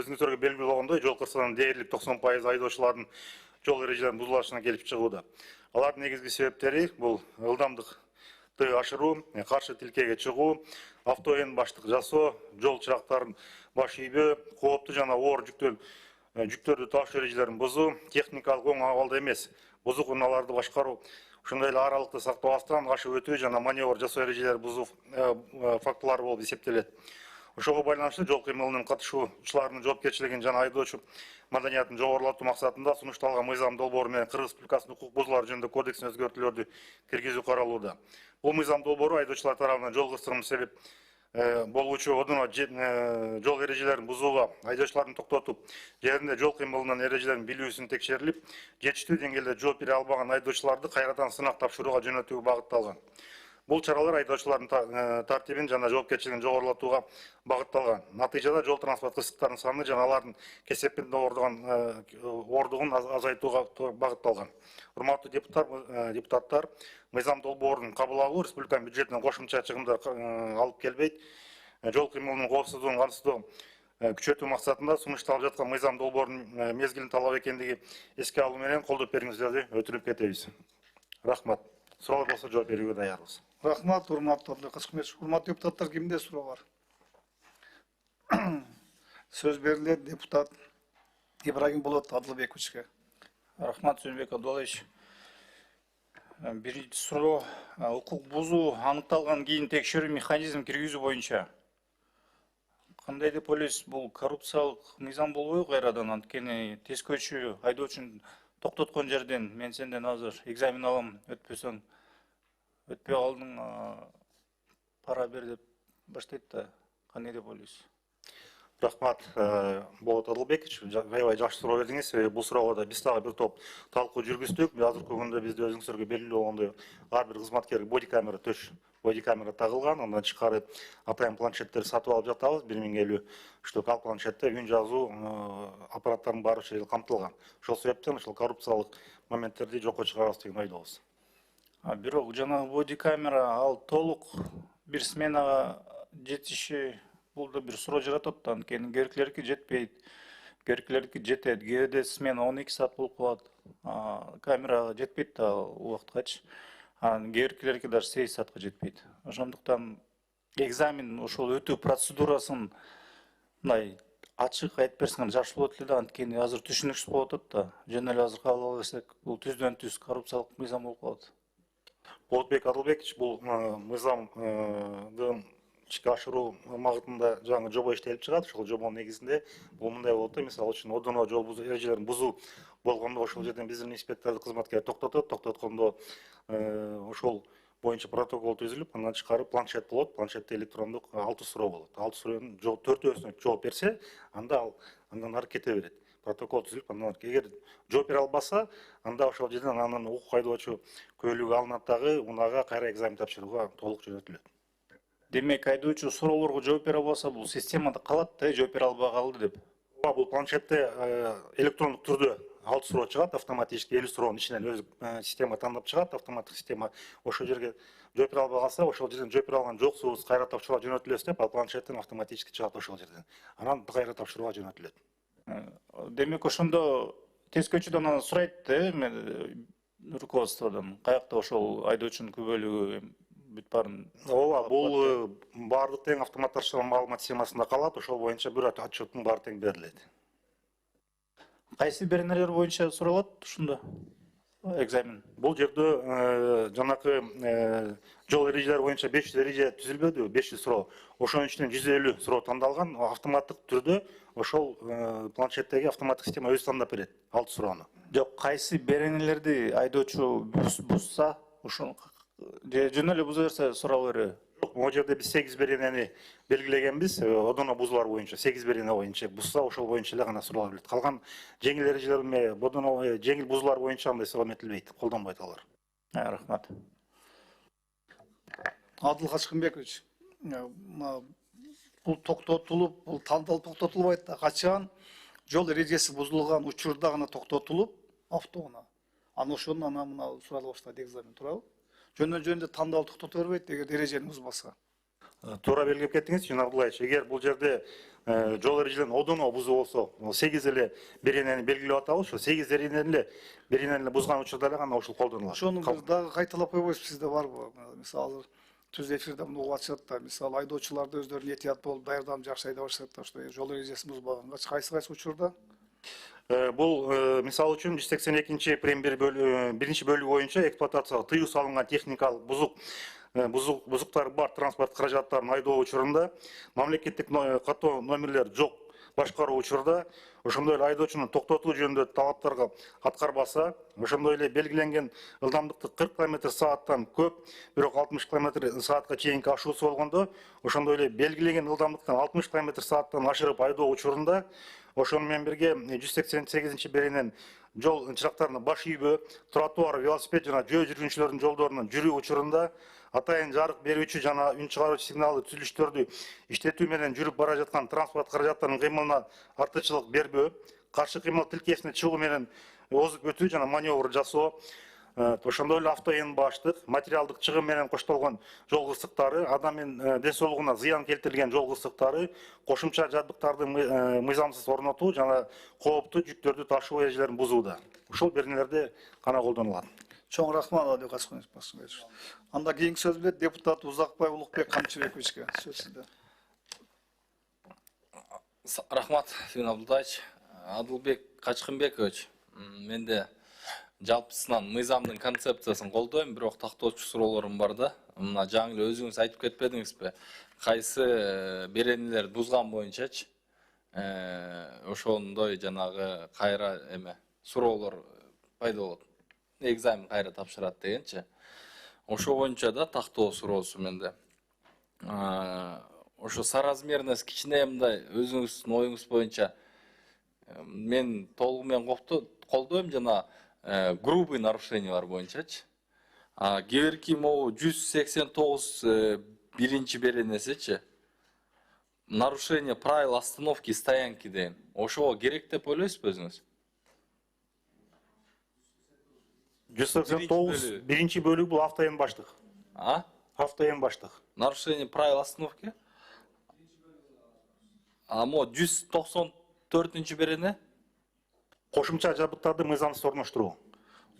өзүңүздөргө белгилүү болгондой, жол кырсыгынын дээрлик 90% айдоочулардын жол эрежелерин бузулушуна келип чыгууда. Алардын негизги себептери бул ылдамдыкты ашыруу, каршы тилкеге чыгуу, автоэн баштык жасоо, жол чырактарын баш ийбөө, кооптуу жана оор жүктөрдү ташуу эрежелерин бузуу, техникалык оң абалда эмес бузук унааларды башкаруу, ошондой эле аралыкты сактабастан ашып өтүү жана маневр жасоо эрежелерин бузуу фактылары болуп эсептелет. Ошого байланыштуу жол кыймылынын катышуучуларынын жоопкерчилигин жана айдоочу маданиятын жогорулатуу максатында сунушталган мыйзам долбоору менен Кыргыз Республикасынын укук бузуулар жөнүндө кодексине өзгөртүүлөрдү киргизүү каралууда. Бул мыйзам долбоору айдоочулар тарабынан жол кырсыгынын себеп болуучу одуно жол эрежелерин бузууга айдоочулардын токтотуп, жеринде жол кыймылынын эрежелерин билүүсүн текшерилип, жетиштүү деңгээлде жооп бере албаган айдоочуларды кайрадан сынак тапшырууга жөнөтүүгө багытталган. Бул чаралар айдоочулардын тартибин жана жоопкерчилигин жогорулатууга багытталган. Натыйжада жол транспорт кырсыктарынын саны жана алардын кесепетинде оордугун азайтууга багытталган. Урматтуу депутаттар, мыйзам долбоорун кабыл алуу республиканын бюджетинен кошумча чыгымдар алып келбейт. Жол кыймылынын коопсуздугун камсыздоо күчөтүү максатында сунушталып жаткан мыйзам долбоорунун мезгилин талап экендиги эске алуу менен колдоп бериңиздерди өтүнүп кетебиз. Рахмат. Суроолор болсо жооп берүүгө даярбыз. Рахмат, урматтуу Качкынбек. Урматтуу депутаттар, кимде суроо бар? Сөз берилет депутат Ибрагим Болот Адылбековичке. Рахмат, Сөнбек Абдуллаевич. Биринчи суроо, укук бузуу аныкталган кийин текшерүү механизм киргизүү боюнча. Кандай деп ойлойсуз, бул коррупциялык мыйзам болбойбу кайрадан? Анткени тескөөчү айдоочун токтоткон жерден мен сенден азыр экзамен алам, өтпөй калдың пара бер деп баштайт да. Кандай деп ойлойсуз? Рахмат, Болот Адылбекович, аябай жакшы суроо бердиңиз. Бул суроого да биз дагы бир топ талкуу жүргүздүк. Азыркы күндө бизде өзүңүздөргө белгилүү болгондой ар бир кызматкерге бодикамера бодикамера тагылган. Андан тышкары атайын планшеттерди сатып алып жатабыз. 1050 штук ал планшетте үн жазуу аппараттарынын баары ушул жерде камтылган. Ошол себептен ушул коррупциялык моменттерди жокко чыгарабыз деген ойдобуз. Бирок жанагы бодикамера ал толук бир сменага жетиши бул да бир суроо жаратат да. Анткени керектилерге жетпейт, керектилерге жетет. Кээде смена 12 саат болуп калат. Камерага жетпейт да убакыткачы. Керектилерге даже 8 саатка жетпейт. Ошондуктан экзамен ошол өтүү процедурасын мындай ачык айтып берсең жакшы болот эле да. Анткени азыр түшүнүксүз болуп атат да. Жөн эле азыр кабыл ала берсек, бул түздөн түз коррупциялык мыйзам болуп калат. Болотбек Адылбекович, бул мыйзамдын ишке ашыруу магытында жаңы жобо иштелип чыгат. Ошол жобонун негизинде бул мындай болот да, мисалы үчүн одуно жол бузуу эрежелерин бузуу болгондо ошол жерден биздин инспектордук кызматкер токтотот, токтоткондо ошол боюнча протокол түзүлүп, андан тышкары планшет болот. Планшетте электрондук 6 суроо болот. 6 суроонун 4-өсүнө жооп берсе, андан ары кете берет. Протокол түзүлүп, андан эгер жооп бере албаса, анда ошол жерден анын укук айдоочу көйлүгү алынат дагы, унага кайра экзамен тапшырууга толук жөнөтүлөт. Демек айдоочу суроолорго жооп бере албаса, бул системада калат да, жооп бере албай калды деп. Бул планшетте электрондук түрдө 6 суроо чыгат, автоматически 50 суроонун ичинен өзү система тандап чыгат, автоматтык система. Ошол жерге жооп бере албай калса, ошол жерден жооп бере алган жоксубуз, кайра тапшырууга жөнөтүлөбүз деп, ал планшеттен автоматически чыгат ошол жерден. Анан кайра тапшырууга жөнөтүлөт. Демек ошондо тескөөчүдөн анан сурайт руководстводон, каякта ошол айдоочунун күбөлүгү бүт баарын. Ооба, бул баардык тең автоматташтырылган маалымат системасында калат, ошол боюнча бир отчеттун баары тең берилет. Кайсы беренелер боюнча суралат ушунда экзамен? Бул жерде жанакы жол эрежелери боюнча 500 эреже түзүлбөдүбү, 500 суроо. Ошонун ичинен 150 суроо тандалган, автоматтык түрдө ошол планшеттеги автоматтык система өзү тандап берет 6 суроону. Жок, кайсы беренелерди айдоочу бузса, ошону жөн эле буза берсе сурала береби? Могу жерде биз 8 беренени белгилегенбиз, одоно бузуулар боюнча 8 берене боюнча бузса, ошол боюнча эле гана сурала берет. Калган жеңил эрежелер менен жеңил бузуулар боюнча андай суроо этилбейт, колдонбойт алар. Рахмат. Адыл Качкынбекович, бул токтотулуп, бул тандалып токтотулбайт да. Качан жол эрежеси бузулган учурда гана токтотулуп, автоунаа. Анан ошону мына сурала баштайт экзамен, туурабы? Жөн эле тандалып токтото бербейт эгер эрежени бузбаса. Туура белгилеп кеттиңиз, Жана Абдуллаевич. Эгер бул жерде жол эрежелерин одоно бузуу болсо, 8 эле беренени белгилеп атабыз, ошо 8 беренени эле бузган учурда эле гана ушул колдонулат. Ошону бир дагы кайталап койбойсузбу, сизде барбы? Мисалы түз эфирде муну угуп атышат да, мисалы айдоочулар да өздөрүнүн этият болуп даярданып жакшы айдай башташат да, ошо жол эрежесин бузбаганга кайсы учурда? Бул мисалы үчүн 182 прим 1 бөлүгү боюнча эксплуатацияга тыюу салынган техникалык бузуктары бар транспорт каражаттарын айдоо учурунда мамлекеттик каттоо номерлер жок башкаруу учурда ошондой эле айдоочунун токтотуу жөнүндө талаптарга аткарбаса, ошондой эле белгиленген ылдамдыкты 40 км/сааттан көп, бирок 60 км/саатка чейинки ашуусу болгондо, ошондой эле белгиленген ылдамдыктан 60 км/сааттан ашырып айдоо учурунда ошону менен бирге 188 беренен жол чырактарына баш ийбөө, тротуар, велосипед жана жөө жүргүнчүлөрдүн жолдорунан жүрүү учурунда атайын жарык берүүчү жана үн чыгаруучу сигналдык түзүлүштөрдү иштетүү менен жүрүп бара жаткан транспорт каражаттарынын кыймылына артыкчылык бербөө, каршы кыймыл тилкесине чыгуу менен озуп өтүү жана маневр жасоо, ошондой эле автоэн баштык, материалдык чыгым менен коштолгон жол кырсыктары, адамдын ден соолугуна зыян келтирилген жол кырсыктары, кошумча жабдыктарды мыйзамсыз орнотуу жана кооптуу жүктөрдү ташуу эрежелерин бузууда. Ушул беренелерде гана колдонулат. Чоң рахмат, деп качкан. Анда кийинки сөз берет депутат Узакбай Улукбек Камчыбековичке. Сөз сизде. Рахмат, Сүйін Абдуллаевич. Адылбек Качкынбекович, менде жалпысынан мыйзамдын концепциясын колдойм, бирок тактоочу суроолорум бар да. Мына жаңы эле өзүңүз айтып кетпедиңизби? Кайсы беренелерди бузган боюнчачы ошондой жанагы кайра суроолор пайда болот. Экзамен кайра тапшырат дегенчи. Ошо боюнча да тактоо суроосу менде. Ошо соразмерность кичине мындай өзүңүздүн оюңуз боюнча мен толугу менен колдойм жана грубый нарушениялар боюнчачы. Кеберки могу 189 биринчи беренесичи нарушение правил остановки и стоянки деген. Ошого керек деп ойлойсузбу өзүңүз? 189 биринчи бөлүгү бул автоэн баштык. Автоэн баштык. Нарушение правил остановки? Мо 194 берене? Кошумча жабдыктарды мыйзамсыз орноштуруу.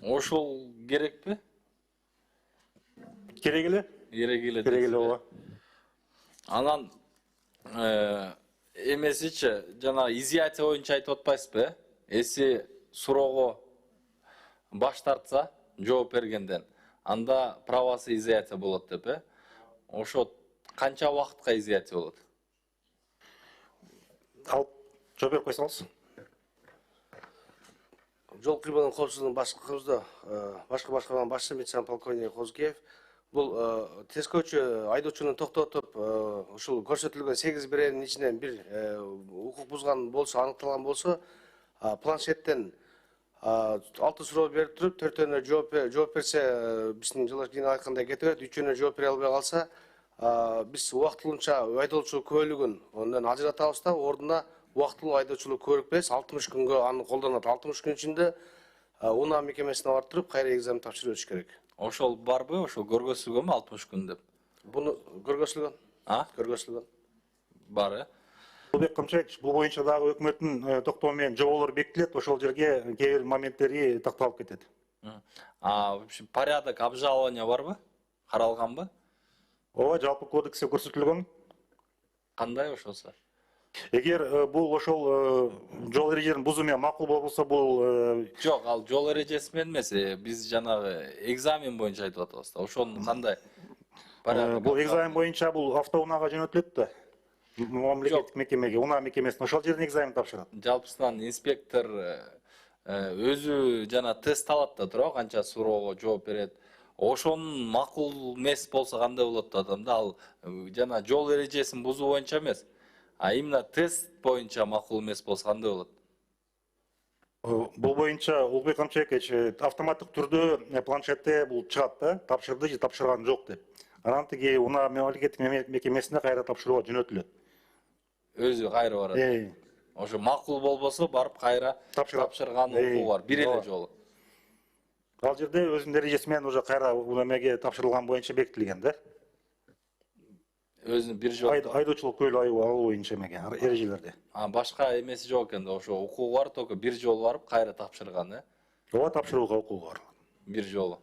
Ошол керекпи? Керек эле? Керек эле ооба. Анан эмесичи жана изъятие боюнча айтып атпайсызбы? Эси суроого баш тартса, жооп бергенден, анда правасы изъятие болот деп, ошо канча убакытка изъятие болот? Алып жооп берип койсоңуз. Жол кыймылынын коопсуздугун башкарууда башкы башкарманын башчысы милиция полковниги Козкеев бул тескөөчү айдоочуну токтотуп, ушул көрсөтүлгөн 8 беренин ичинен бир укук бузган болсо, аныкталган болсо, планшеттен 6 суроо берип туруп, 4-өөнө жооп берсе, биздин жолдош кийин айткандай кете берет, 3-өөнө жооп бере албай калса, биз убактылуулуча айдоочулук күбөлүгүн ондон ажыратабыз да, ордуна убактылуу айдоочулук күбөлүк беребиз, 60 күнгө аны колдонот. 60 күн ичинде УНА мекемесине барып туруп, кайра экзамен тапшырып өтүш керек. Ошол барбы? Ошол көргөзүлгөнбү 60 күн деп? Буну көргөзүлгөн. Көргөзүлгөн. Бар, Улукбек Камчыбекович, бул боюнча дагы өкмөттүн токтоо менен жоболор бекитилет, ошол жерге кээ бир моменттери такталып кетет. Порядок обжалования барбы? Каралганбы? Ооба, жалпы кодексте көрсөтүлгөн. Кандай ошосу? Эгер бул ошол жол эрежелерин бузуу менен макул болбосо, бул Жок, ал жол эрежеси менен эмес, биз жанагы экзамен боюнча айтып атабыз да. Ошонун кандай порядок? Бул экзамен боюнча бул автоунаага жөнөтүлөт да. Мамлекеттик мекемеге, УНА мекемесине ошол жерден экзамен тапшырат. Жалпысынан инспектор өзү жана тест алат да туурабы, канча суроого жооп берет. Ошонун макул эмес болсо кандай болот деп атам да, ал жана жол эрежесин бузуу боюнча эмес, именно тест боюнча макул эмес болсо кандай болот? Бул боюнча Улукбек Камчыбекович автоматтык түрдө планшетте бул чыгат да, тапшырды же тапшырган жок деп. Анан тиги УНА мамлекеттик мекемесине кайра тапшырууга жөнөтүлөт. Өзү кайра барат. Ошо макул болбосо барып кайра тапшырган укугу бар, бир эле жолу. Ал жерде өзүнүн эрежеси менен уже кайра эмеге тапшырылган боюнча бекитилген да. өзүнүн бир жол айдоочулук көлүк алуу боюнча эмеге эрежелерде. башка эмеси жок экен да, ошо укугу бар, только бир жолу барып кайра тапшырган, Ооба, тапшырууга укугу бар. бир жолу.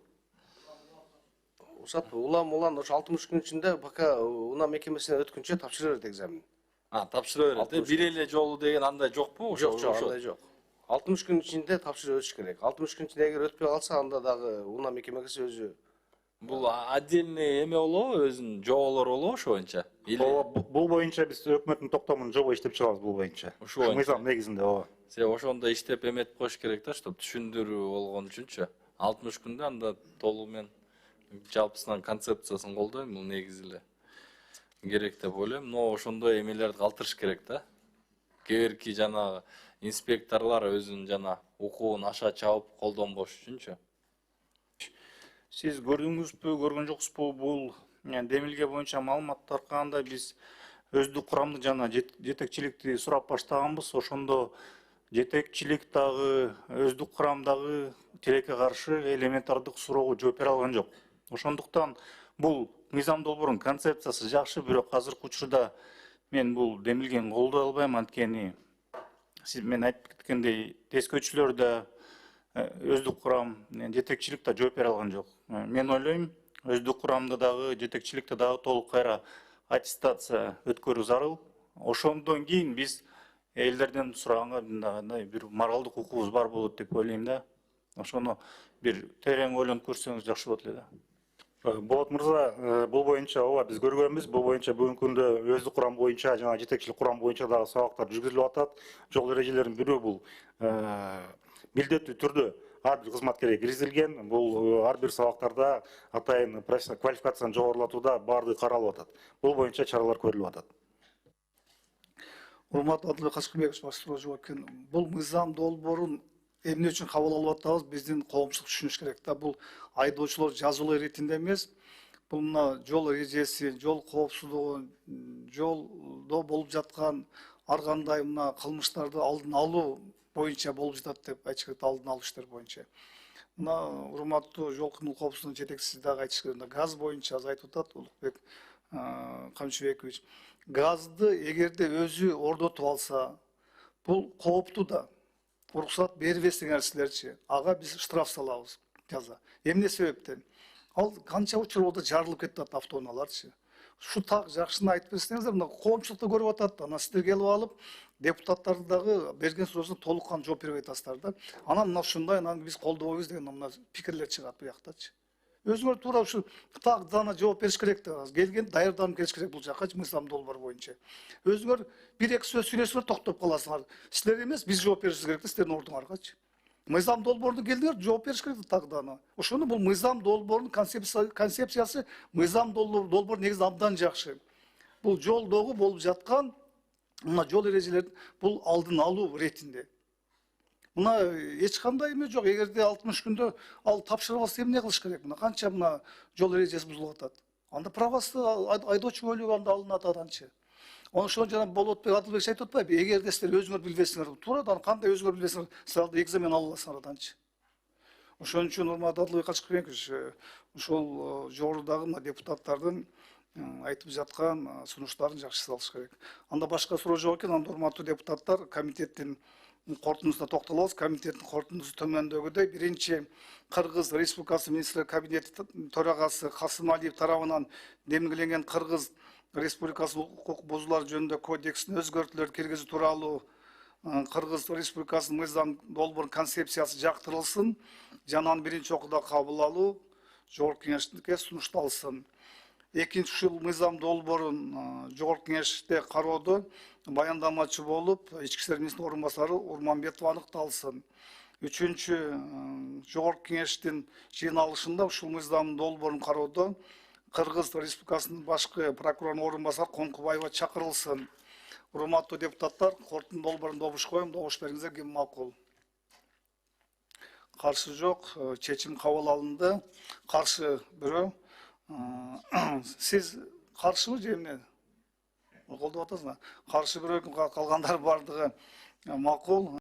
уруксат улам ошо 60 күн ичинде пока унаа мекемесине өткүнчө тапшыра берет экзамен. Тапшыра берет. Бир эле жолу деген андай жокпу? Жок, андай жок. 60 күн ичинде тапшырып өтүш керек. 60 күн ичинде эгер өтпөй калса, анда дагы унаа мекемеси өзү. Бул отдельный эме болобу, өзүнүн жоболору болобу ошо боюнча? Ооба, бул боюнча биз өкмөттүн токтомун жобо иштеп чыгабыз бул боюнча. Ушул боюнча. Мыйзам негизинде, ооба. Себеби ошондо иштеп эметип коюш керек да, чтобы түшүндүрүү болгон үчүнчү. 60 күндө анда толугу менен жалпысынан концепциясын колдойм, бул негизи эле керек деп ойлойм. Но ошондой эмелерди калтырыш керек да. Кээерки жанагы инспекторлор өзүнүн жана укугун аша чабып колдонбош үчүнчү. Сиз көрдүңүзбү, көргөн жоксузбу, бул демилге боюнча маалымат таркаганда биз өздүк курамдык жана жетекчиликти сурап баштаганбыз. Ошондо жетекчилик дагы өздүк курамдагы тилекке каршы элементардык суроого жооп бере алган жок. Ошондуктан бул мыйзам долбоорунун концепциясы жакшы, бирок азыркы учурда мен бул демилгени колдой албайм, анткени мен айтып кеткендей тескөөчүлөр да өздүк курам жетекчилик да жооп бере алган жок. Мен ойлойм, өздүк курамды дагы жетекчиликти дагы толук кайра аттестация өткөрүү зарыл. Ошондон кийин биз элдерден сураганга мындай бир моралдык укугубуз бар болот деп ойлойм да. Ошону бир терең ойлонуп көрсөңүз жакшы болот эле да. Болот мырза, бул боюнча ооба биз көргөнбүз. Бул боюнча бүгүнкү күндө өздүк курам боюнча жана жетекчилик курам боюнча дагы сабактар жүргүзүлүп атат. Жол эрежелеринин бирөө бул милдеттүү түрдө ар бир кызматкерге киргизилген. Бул ар бир сабактарда атайын квалификацияны жогорулатууда баардыгы каралып атат. Бул боюнча чаралар көрүлүп атат. Урматтуу Адылбек Качкынбекович, баш суроо жооп экен. Бул мыйзам долбоорун эмне үчүн кабыл алып атабыз? Биздин коомчулук түшүнүш керек да. Бул айдоочулар жазуулуу иретинде эмес. Бул мына жол эрежеси, жол коопсуздугу, жолдо болуп жаткан ар кандай мына кылмыштарды алдын алуу боюнча болуп жатат деп айтыш керек, алдын алуу иштер боюнча. Мына урматтуу жол кыймыл коопсуздугунун жетекчиси дагы айтыш керек. Газ боюнча азыр айтып атат Улукбек Камчыбекович. Газды эгерде өзү ордотуп алса, бул кооптуу да. Уруксат бербес деген нерселерчи. Ага биз штраф салабыз, жаза. Эмне себептен? Ал канча учур болду жарылып кетет автоунааларчы. Ушу так жакшыны айтып берсеңиздер, мына коомчулукта көрүп атат да. Ана сиздер келип алып, депутаттарды дагы берген суроосуна толук кан жооп бербей атасыздар да. Анан мына ушундай, анан биз колдобойбуз деген мына пикирлер чыгат бу жактачы. Өзүңөр туура ушу так дана жооп бериш керек да. Келген даярданып келиш керек бул жакка мыйзам долбоор боюнча. Өзүңөр бир-эки сөз сүйлөсөңөр токтоп каласыңар. Силер эмес, биз жооп беришибиз керек да силердин ордуңаргачы. Мыйзам долбоорду келдиңер, жооп бериш керек да так дана. Ошону бул мыйзам долбоорунун концепциясы, мыйзам долбоор негизи абдан жакшы. Бул жолдогу болуп жаткан мына жол эрежелерин бул алдын алуу иретинде. Мына эч кандай эме жок. Эгерде 60 күндө ал тапшырып алса эмне кылыш керек? Мына канча мына жол эрежеси бузулуп атат. Анда правасы айдоочу көлүгү анда алынат аданчы. Ошон жана Болотбек Адылбек айтып атпайбы? Эгерде силер өзүңөр билбесиңер, туурадан кандай өзүңөр билбесиңер, силер алда экзамен ала аласыңар аданчы. Ошон үчүн урматтуу Адылбек Качкынбекович, ушул жогорудагы мына депутаттардын айтып жаткан сунуштарын жакшы салыш керек. Анда башка суроо жок экен, анда урматтуу депутаттар, комитеттин корутундусуна токтолобуз. Комитеттин корутундусу төмөндөгүдөй. Биринчи, Кыргыз Республикасы Министрлер Кабинети төрагасы Касым Алиев тарабынан демилгеленген Кыргыз Республикасы укук бузуулар жөнүндө кодексине өзгөртүүлөр киргизүү тууралуу Кыргыз Республикасынын мыйзам долбоорунун концепциясы жактырылсын жана аны биринчи окууда кабыл алуу Жогорку Кеңешке сунушталсын. Экинчи, ушул мыйзам долбоорун Жогорку Кеңеште кароодо баяндамачы болуп ички иштер министринин орун басары Урманбетов аныкталсын. Үчүнчү, Жогорку Кеңештин жыйналышында ушул мыйзам долбоорун кароодо Кыргыз Республикасынын башкы прокурорунун орун басары Коңкубаева чакырылсын. Урматтуу депутаттар, корутунду долбоорун добуш коем, добуш бериңиздер, ким макул? Каршы жок, чечим кабыл алынды. Каршы бирөө. Сиз каршымы же эмне? Колдоп атасызбы? Каршы бирөө, калгандар бардыгы макул.